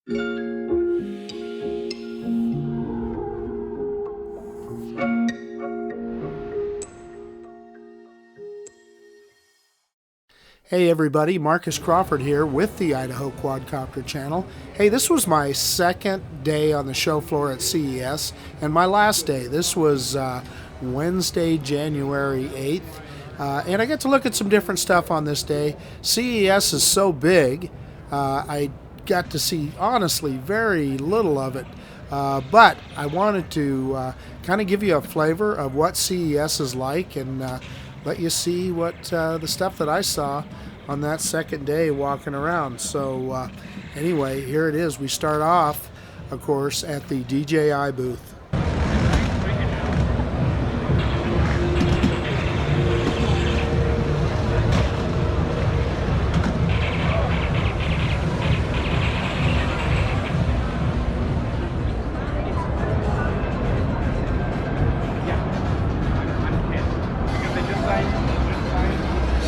Hey everybody, Marcus Crawford here with the Idaho Quadcopter channel. Hey, this was my second day on the show floor at CES and my last day. This was Wednesday, January 8th, and I got to look at some different stuff on this day. CES is so big, I got to see, honestly, very little of it, but I wanted to kind of give you a flavor of what CES is like and let you see what the stuff that I saw on that second day walking around. So anyway, here it is. We start off, of course, at the DJI booth.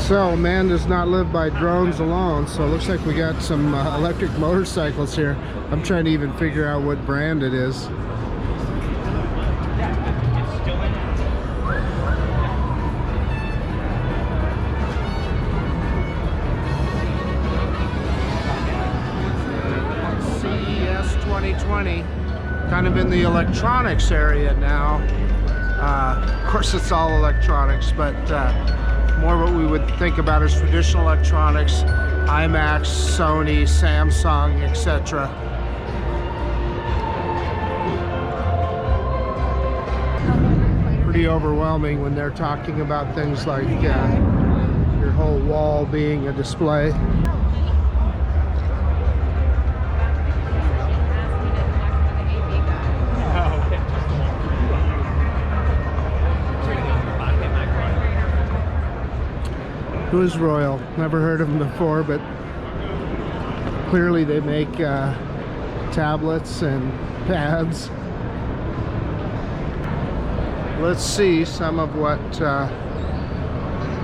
So, man does not live by drones alone, so it looks like we got some electric motorcycles here. I'm trying to even figure out what brand it is. CES 2020, kind of in the electronics area now. Of course, it's all electronics, but more what we would think about as traditional electronics, IMAX, Sony, Samsung, etc. Pretty overwhelming when they're talking about things like your whole wall being a display. Who is Royal? Never heard of them before, but clearly they make tablets and pads. Let's see some of what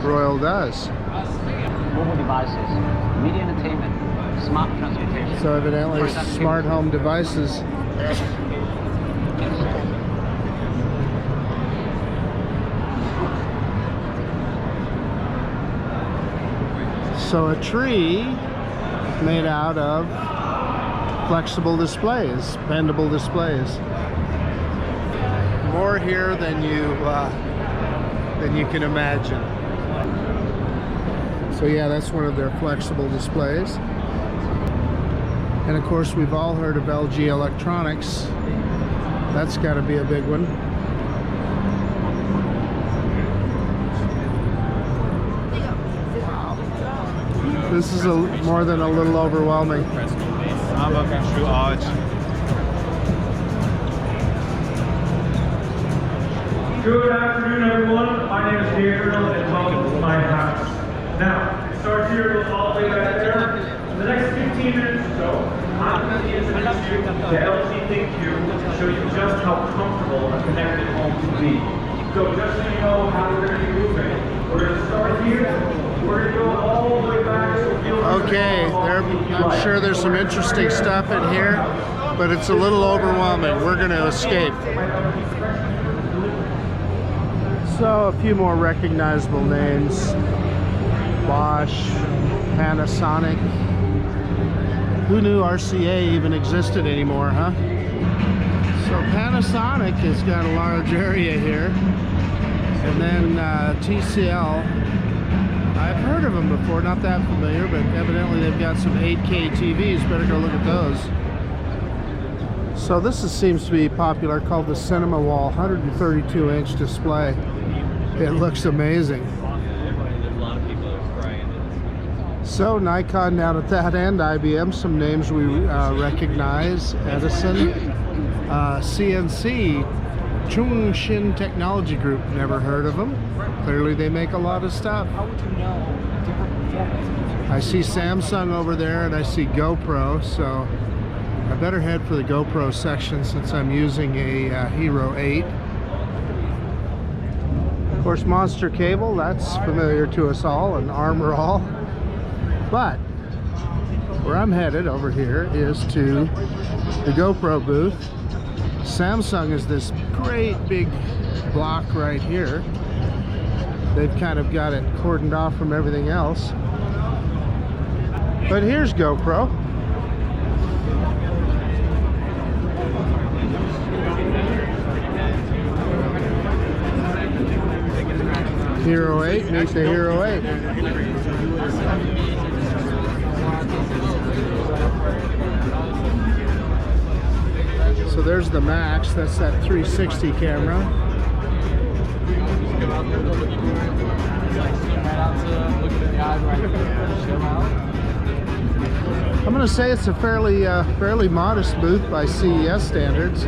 Royal does. Mobile devices, media entertainment, smart transportation. So evidently smart home devices. So a tree made out of flexible displays, bendable displays. More here than you can imagine. So yeah, that's one of their flexible displays. And of course, we've all heard of LG Electronics. That's got to be a big one. This is more than a little overwhelming. Good afternoon, everyone. My name is Gabriel, and welcome to my house. Now, it starts here, goes all the way back there. In the next 15 minutes or so, I'm going to introduce you to LG ThinkQ to show you just how comfortable a connected home can be. So just so you know how we're going to be moving, we're going to start here. We're going to go all the way back. Okay, I'm sure there's some interesting stuff in here, but it's a little overwhelming. We're going to escape. So a few more recognizable names. Bosch, Panasonic. Who knew RCA even existed anymore, huh? So Panasonic has got a large area here. And then TCL. I've heard of them before, not that familiar, but evidently they've got some 8K TVs. Better go look at those. So this seems to be popular, called the Cinema Wall, 132-inch display. It looks amazing. So Nikon down at that end, IBM, some names we recognize, Edison, CNC, Chung-Shin Technology Group, never heard of them. Clearly they make a lot of stuff. I see Samsung over there and I see GoPro, so I better head for the GoPro section since I'm using a Hero 8. Of course, Monster Cable, that's familiar to us all, and Armor All. But where I'm headed over here is to the GoPro booth. Samsung is this great big block right here. They've kind of got it cordoned off from everything else. But here's GoPro. Hero 8, meet the Hero 8. So there's the Max, that's that 360 camera. I'm going to say it's a fairly modest booth by CES standards.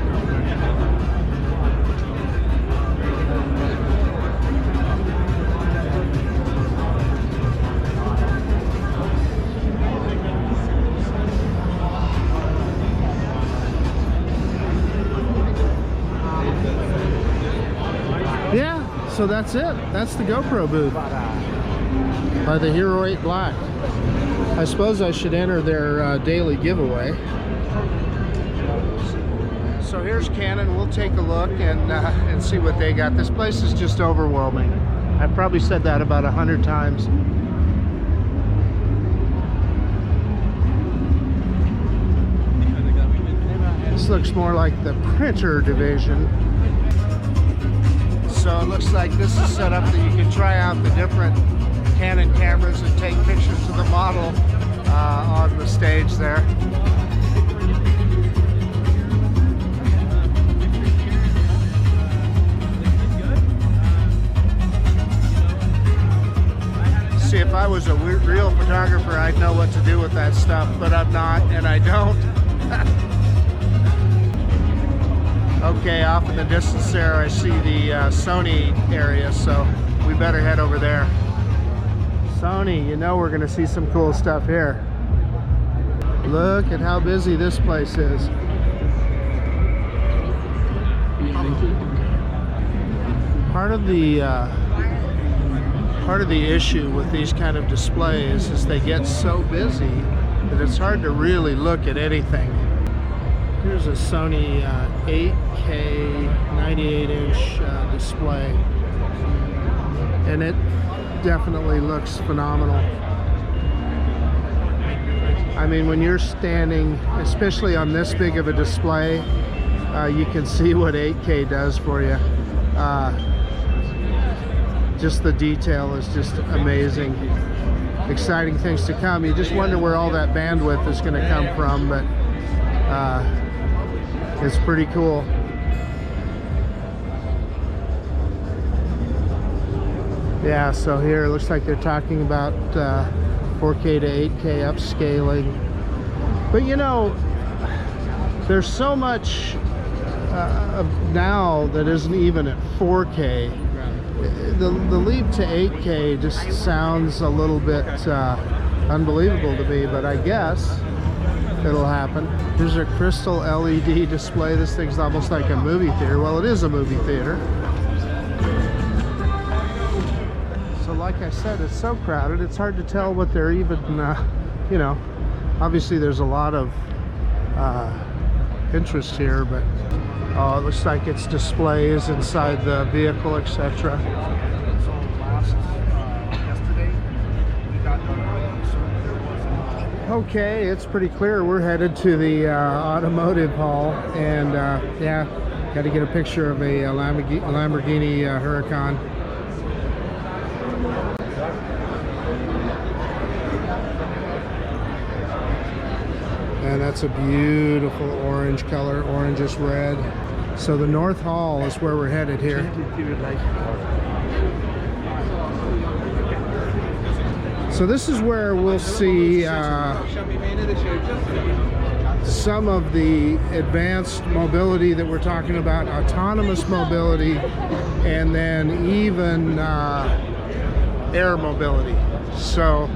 Yeah, so that's it. That's the GoPro booth by the Hero 8 Black. I suppose I should enter their daily giveaway. So here's Canon. We'll take a look and see what they got. This place is just overwhelming. I've probably said that about 100 times. This looks more like the printer division. So it looks like this is set up that you can try out the different Canon cameras and take pictures of the model on the stage there. See, if I was a real photographer, I'd know what to do with that stuff, but I'm not, and I don't. Okay, off in the distance there, I see the Sony area, so we better head over there. Sony, you know we're going to see some cool stuff here. Look at how busy this place is. Part of the issue with these kind of displays is they get so busy that it's hard to really look at anything. Here's a Sony 8K 98-inch display, and it definitely looks phenomenal. I mean, when you're standing, especially on this big of a display, you can see what 8K does for you. Just the detail is just amazing. Exciting things to come. You just wonder where all that bandwidth is going to come from, but it's pretty cool. Yeah, so here it looks like they're talking about 4K to 8K upscaling. But you know, there's so much now that isn't even at 4K. The leap to 8K just sounds a little bit unbelievable to me, but I guess it'll happen. Here's a crystal LED display. This thing's almost like a movie theater. Well, it is a movie theater. So like I said, it's so crowded, it's hard to tell what they're even, you know, obviously there's a lot of interest here, but it looks like it's displays inside the vehicle, etc. Okay, it's pretty clear we're headed to the automotive hall, and yeah, got to get a picture of a Lamborghini Huracan. And that's a beautiful orange color, orangish red. So the North Hall is where we're headed here. So this is where we'll see some of the advanced mobility that we're talking about, autonomous mobility, and then even air mobility. So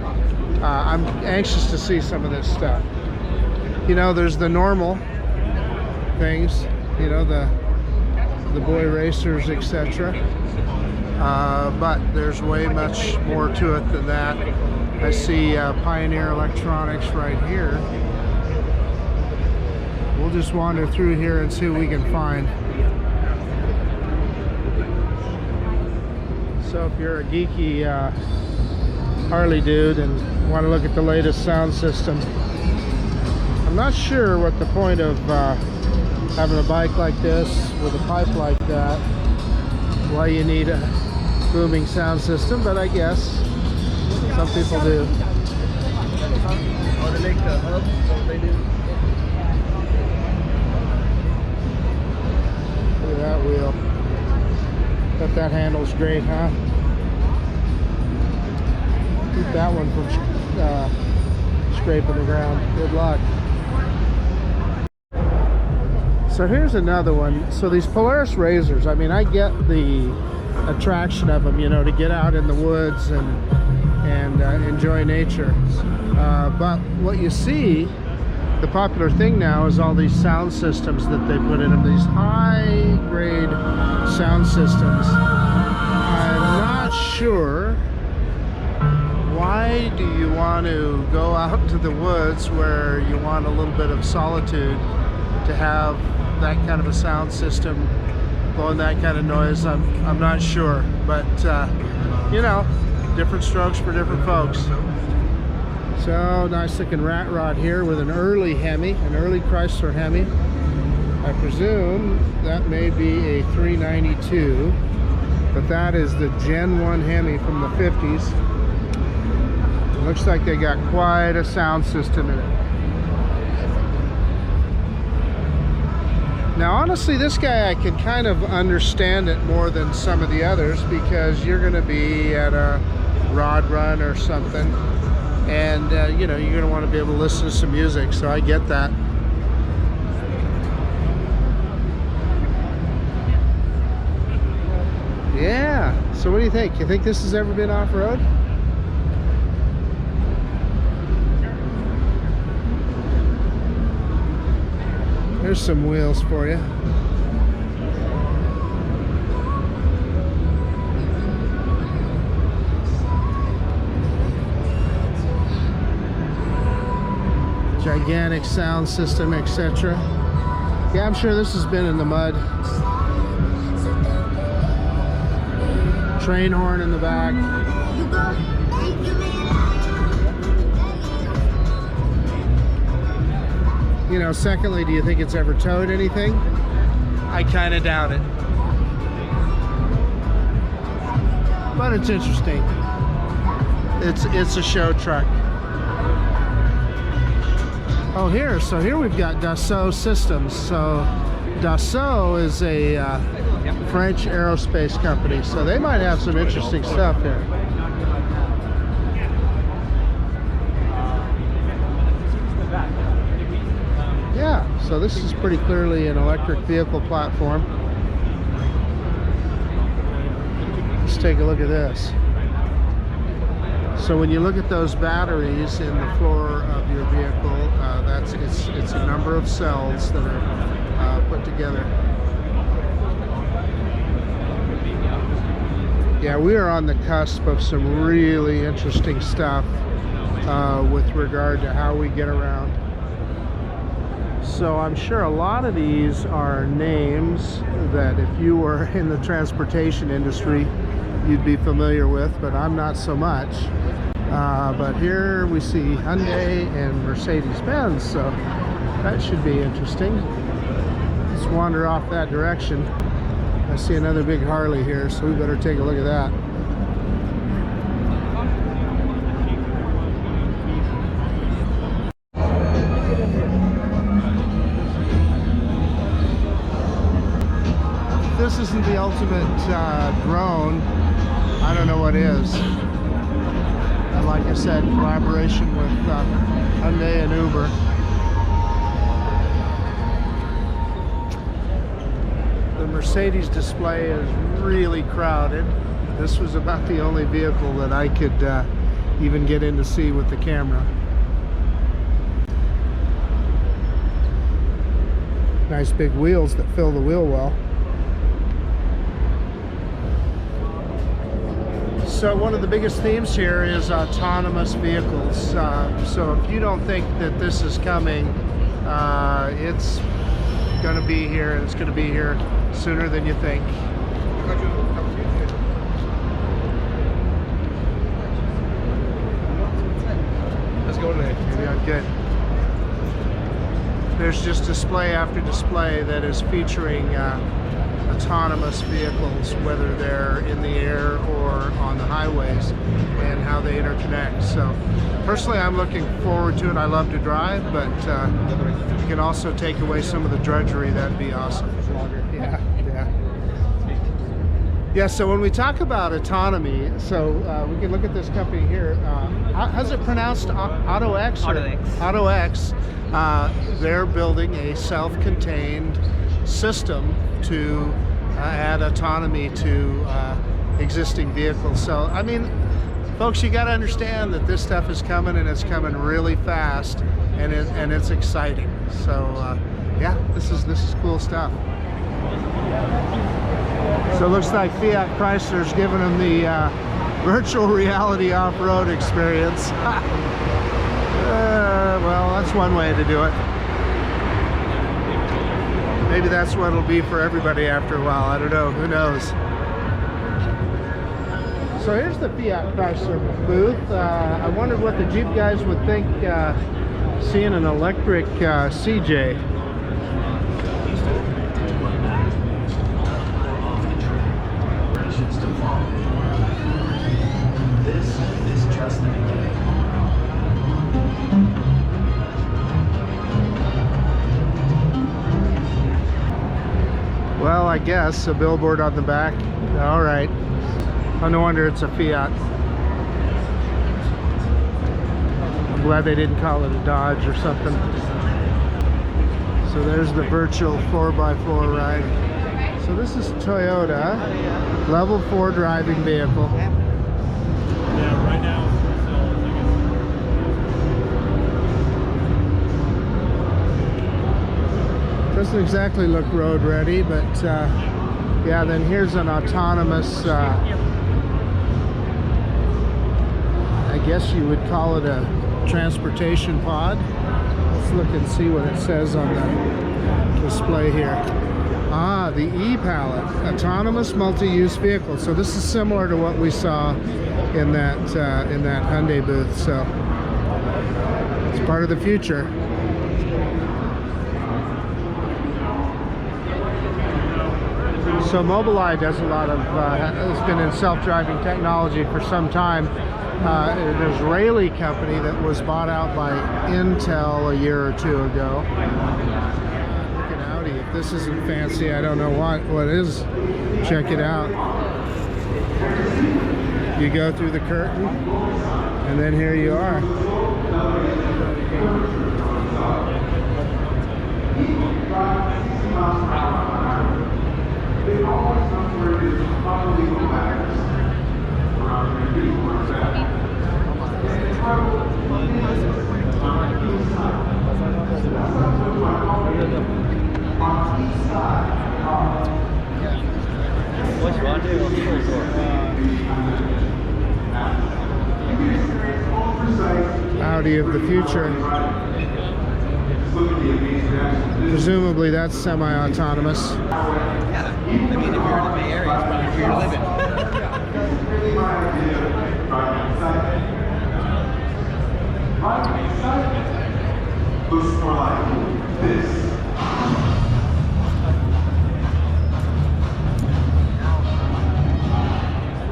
I'm anxious to see some of this stuff. You know, there's the normal things, you know, the boy racers, etc. But there's way much more to it than that. I see Pioneer Electronics right here. We'll just wander through here and see what we can find. So if you're a geeky Harley dude and want to look at the latest sound system, I'm not sure what the point of having a bike like this with a pipe like that, why you need a booming sound system, but I guess some people do. Oh, they make the hubs, so they do. Look at that wheel. Bet that handle's great, huh? Keep that one from scraping the ground. Good luck. So here's another one. So these Polaris Razors, I mean, I get the attraction of them, you know, to get out in the woods and enjoy nature. But what you see, the popular thing now is all these sound systems that they put in them, these high-grade sound systems. I'm not sure, why do you want to go out to the woods where you want a little bit of solitude to have that kind of a sound system blowing that kind of noise? I'm not sure, but you know, different strokes for different folks. So nice looking rat rod here with an early Hemi, an early Chrysler Hemi. I presume that may be a 392, but that is the Gen 1 Hemi from the 50s. It looks like they got quite a sound system in it. Now honestly, this guy I can kind of understand it more than some of the others, because you're going to be at a rod run or something, and you know, you're going to want to be able to listen to some music, so I get that. Yeah, so what do you think? You think this has ever been off-road? There's some wheels for you. Gigantic sound system, etc. Yeah, I'm sure this has been in the mud. Train horn in the back. You know, secondly, do you think it's ever towed anything? I kind of doubt it. But it's interesting. It's a show truck. Oh, so here we've got Dassault Systems. So Dassault is a French aerospace company, so they might have some interesting stuff here. Yeah, so this is pretty clearly an electric vehicle platform. Let's take a look at this. So when you look at those batteries in the floor of your vehicle, it's a number of cells that are put together. Yeah, we are on the cusp of some really interesting stuff with regard to how we get around. So I'm sure a lot of these are names that if you were in the transportation industry, you'd be familiar with, but I'm not so much. But here we see Hyundai and Mercedes-Benz, so that should be interesting. Let's wander off that direction. I see another big Harley here, so we better take a look at that. If this isn't the ultimate drone, I don't know what is. And like I said, collaboration with Hyundai and Uber. The Mercedes display is really crowded. This was about the only vehicle that I could even get in to see with the camera. Nice big wheels that fill the wheel well. So one of the biggest themes here is autonomous vehicles. So if you don't think that this is coming, it's going to be here, and it's going to be here sooner than you think. Let's go today. Yeah, good. There's just display after display that is featuring autonomous vehicles, whether they're in the air or on the highways, and how they interconnect. So personally, I'm looking forward to it. I love to drive, but you can also take away some of the drudgery. That'd be awesome. Yeah, yeah. Yeah, so when we talk about autonomy, so we can look at this company here. How's it pronounced? AutoX? AutoX. They're building a self-contained system to add autonomy to existing vehicles. So, I mean, folks, you got to understand that this stuff is coming, and it's coming really fast, and it's exciting. So, yeah, this is cool stuff. So it looks like Fiat Chrysler's giving them the virtual reality off-road experience. Well, that's one way to do it. Maybe that's what it'll be for everybody after a while. I don't know. Who knows? So here's the Fiat Chrysler booth. I wondered what the Jeep guys would think seeing an electric CJ. Well, I guess a billboard on the back. All right. Oh, no wonder it's a Fiat. I'm glad they didn't call it a Dodge or something. So there's the virtual 4x4 ride. So this is Toyota, level 4 driving vehicle. Yeah, right now. Doesn't exactly look road ready, but yeah, then here's an autonomous, I guess you would call it a transportation pod. Let's look and see what it says on the display here. Ah, the e-pallet, autonomous multi-use vehicle. So this is similar to what we saw in that Hyundai booth. So it's part of the future. So Mobileye does a lot of, has been in self-driving technology for some time. There's Rayleigh company that was bought out by Intel a year or two ago. Look at Audi. If this isn't fancy, I don't know what is. Check it out. You go through the curtain, and then here you are. They always operated on legal matters around the people were sad. On each side, Audi of the future. Presumably that's semi-autonomous. Yeah, I mean, if you're in the Bay Area, it's probably where you're living. Looks more like this.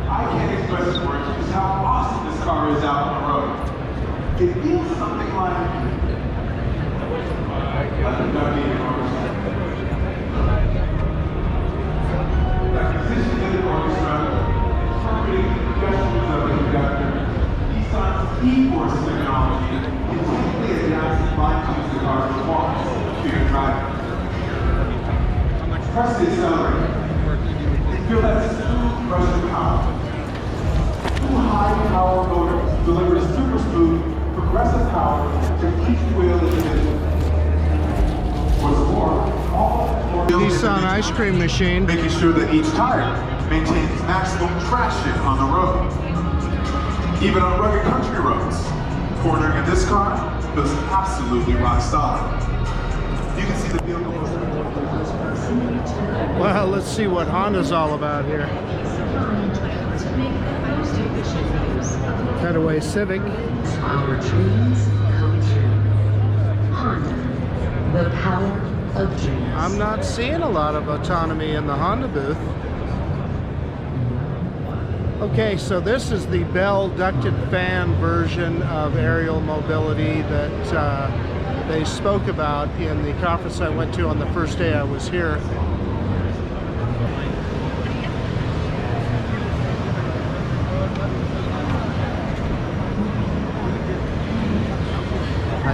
I can't express in words just how awesome this car is out on the road. It feels something like E-force technology is typically adapted to the car's performance to your driving. Press the accelerator. Feel that smooth rush of power. Two high-power motors deliver super smooth, progressive power to each wheel individually. What's more, Nissan ice cream machine. Making sure that each tire maintains maximum traction on the road. Even on rugged country roads, cornering in this car feels absolutely rock solid. You can see the vehicle. Well, let's see what Honda's all about here. Cutaway Civic. Our dreams come true. Honda, the power of dreams. I'm not seeing a lot of autonomy in the Honda booth. Okay, so this is the Bell ducted fan version of aerial mobility that they spoke about in the conference I went to on the first day I was here.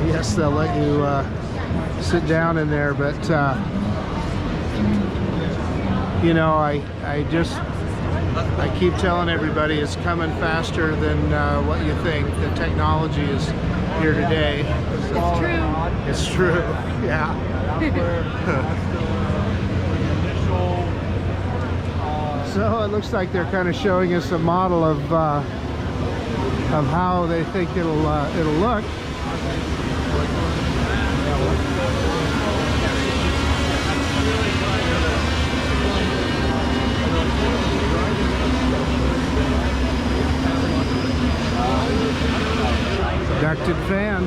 Yes, they'll let you sit down in there, but you know, I keep telling everybody it's coming faster than what you think. The technology is here today. It's true. It's true. Yeah. So it looks like they're kind of showing us a model of how they think it'll look. Ducted fan.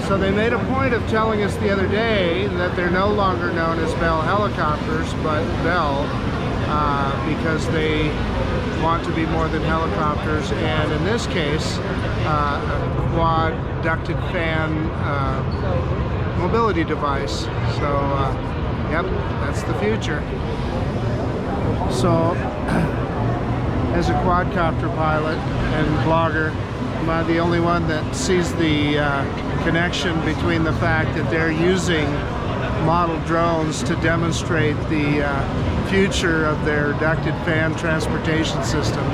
So they made a point of telling us the other day that they're no longer known as Bell helicopters, but Bell, because they want to be more than helicopters, and in this case, a quad ducted fan mobility device. So, yep, that's the future. So, as a quadcopter pilot and vlogger, am I the only one that sees the connection between the fact that they're using model drones to demonstrate the future of their ducted fan transportation system?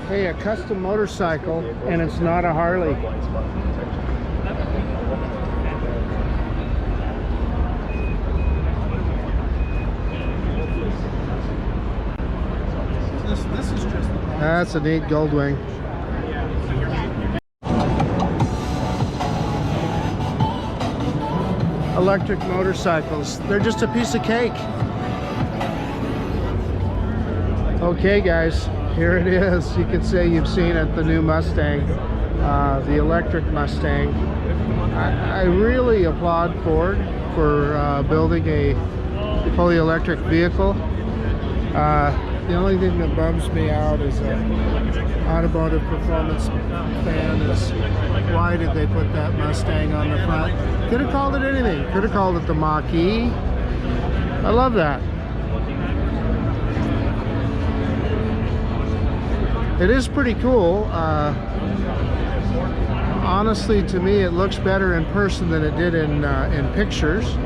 Hey, a custom motorcycle, and it's not a Harley. This is just That's a neat Goldwing. Electric motorcycles, they're just a piece of cake. Okay guys, here it is. You can say you've seen it, the new Mustang, the electric Mustang. I really applaud Ford for building a fully electric vehicle. The only thing that bums me out is automotive performance fan is why did they put that Mustang on the front? Could have called it anything. Could have called it the Mach-E. I love that. It is pretty cool. Honestly, to me, it looks better in person than it did in pictures.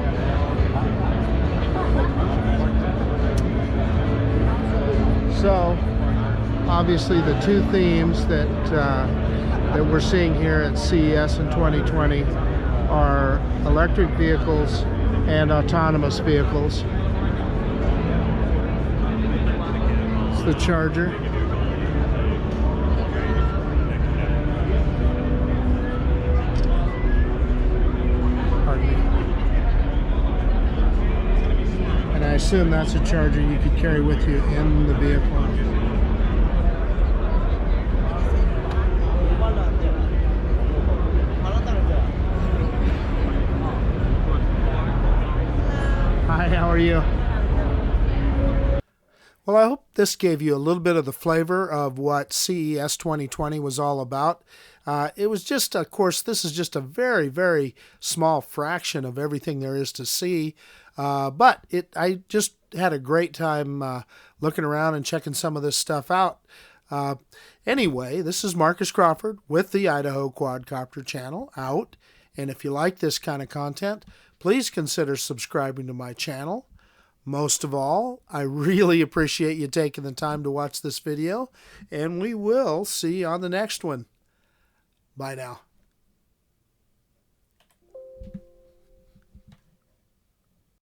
So, obviously the two themes that that we're seeing here at CES in 2020 are electric vehicles and autonomous vehicles. It's the Charger. Pardon me. And I assume that's a charger you could carry with you in the vehicle. Hi, how are you? Well, I hope this gave you a little bit of the flavor of what CES 2020 was all about. It was just, of course, this is just a very, very small fraction of everything there is to see. But I just had a great time looking around and checking some of this stuff out. Anyway, this is Marcus Crawford with the Idaho Quadcopter channel out. And if you like this kind of content, please consider subscribing to my channel. Most of all, I really appreciate you taking the time to watch this video, and we will see you on the next one. Bye now.